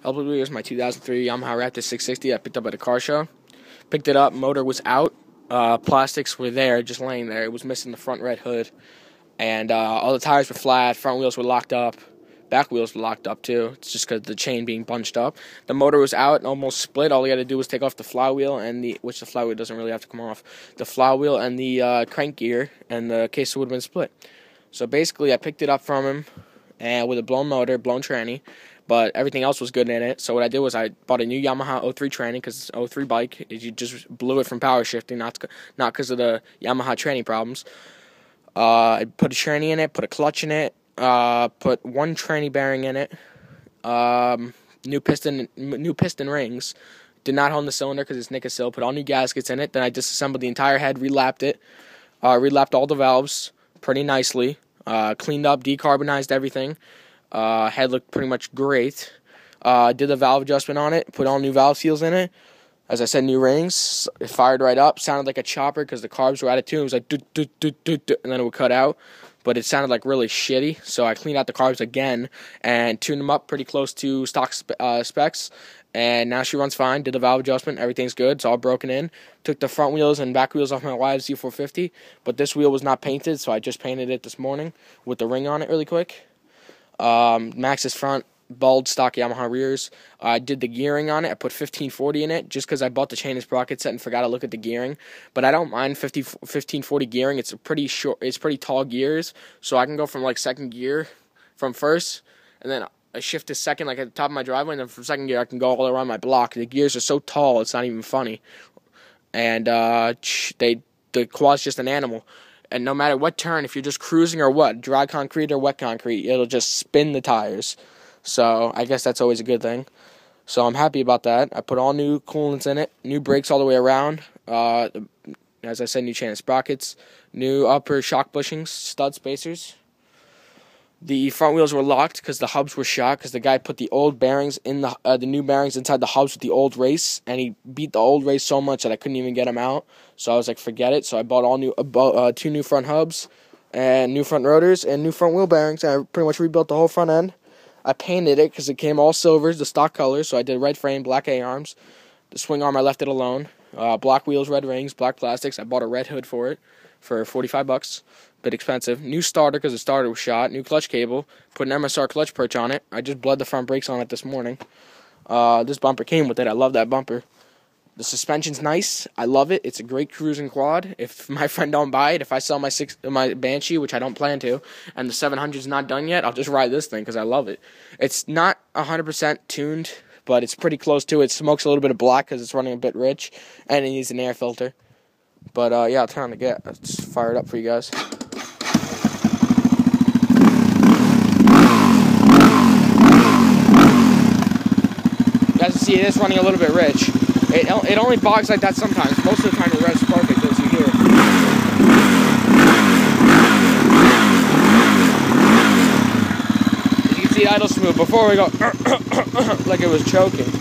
LPW is my 2003 Yamaha Raptor 660 I picked up at a car show. Picked it up, motor was out, plastics were there, just laying there. It was missing the front red hood, and all the tires were flat, front wheels were locked up, back wheels were locked up too. It's just because of the chain being bunched up. The motor was out and almost split. All you had to do was take off the flywheel and which the flywheel doesn't really have to come off, the flywheel and the crank gear, and the case would have been split. So basically, I picked it up from him, and with a blown motor, blown tranny, but everything else was good in it. So what I did was I bought a new Yamaha 03 tranny, because it's 03 bike. You just blew it from power shifting, not because of the Yamaha tranny problems. I put a tranny in it, put a clutch in it, put one tranny bearing in it, new piston rings. Did not hone the cylinder because it's Nickel. Put all new gaskets in it. Then I disassembled the entire head, relapped it, relapped all the valves pretty nicely, cleaned up, decarbonized everything. Head looked pretty much great. Did the valve adjustment on it, put all new valve seals in it. As I said, new rings. It fired right up. Sounded like a chopper because the carbs were out of tune. It was like do do do do do, and then it would cut out. But it sounded like really shitty. So I cleaned out the carbs again and tuned them up pretty close to stock specs. And now she runs fine. Did the valve adjustment. Everything's good. It's all broken in. Took the front wheels and back wheels off my wife's Z450. But this wheel was not painted, so I just painted it this morning with the ring on it really quick. Max's front, bald stock Yamaha rears. I did the gearing on it. I put 1540 in it just because I bought the chain and sprocket set and forgot to look at the gearing. But I don't mind 1540 gearing. It's pretty tall gears, so I can go from like second gear from first, and then I shift to second, like at the top of my driveway, and then from second gear I can go all around my block. The gears are so tall, it's not even funny. And the quad's just an animal. And no matter what turn, if you're just cruising or what, dry concrete or wet concrete, it'll just spin the tires. So I guess that's always a good thing. So I'm happy about that. I put all new coolants in it, new brakes all the way around. As I said, new chain and sprockets, new upper shock bushings, stud spacers. The front wheels were locked because the hubs were shot, because the guy put the old bearings in the new bearings inside the hubs with the old race, and he beat the old race so much that I couldn't even get them out. So I was like, forget it. So I bought two new front hubs and new front rotors and new front wheel bearings, and I pretty much rebuilt the whole front end. I painted it because it came all silvers, the stock colors. So I did red frame, black A-arms. The swing arm I left it alone. Black wheels, red rings, black plastics. I bought a red hood for it for $45. Bit expensive. New starter because the starter was shot. New clutch cable. Put an MSR clutch perch on it. I just bled the front brakes on it this morning. This bumper came with it. I love that bumper. The suspension's nice. I love it. It's a great cruising quad. If my friend don't buy it, if I sell my Banshee, which I don't plan to, and the 700's not done yet, I'll just ride this thing because I love it. It's not 100% tuned, but it's pretty close to it. It smokes a little bit of black because it's running a bit rich, and it needs an air filter. But yeah, I'll turn on the gas. Let's fire it up for you guys. You guys can see it is running a little bit rich. It only bogs like that sometimes. Most of the time it revs perfect, as you hear. As you can see, idle smooth. Before we go like it was choking.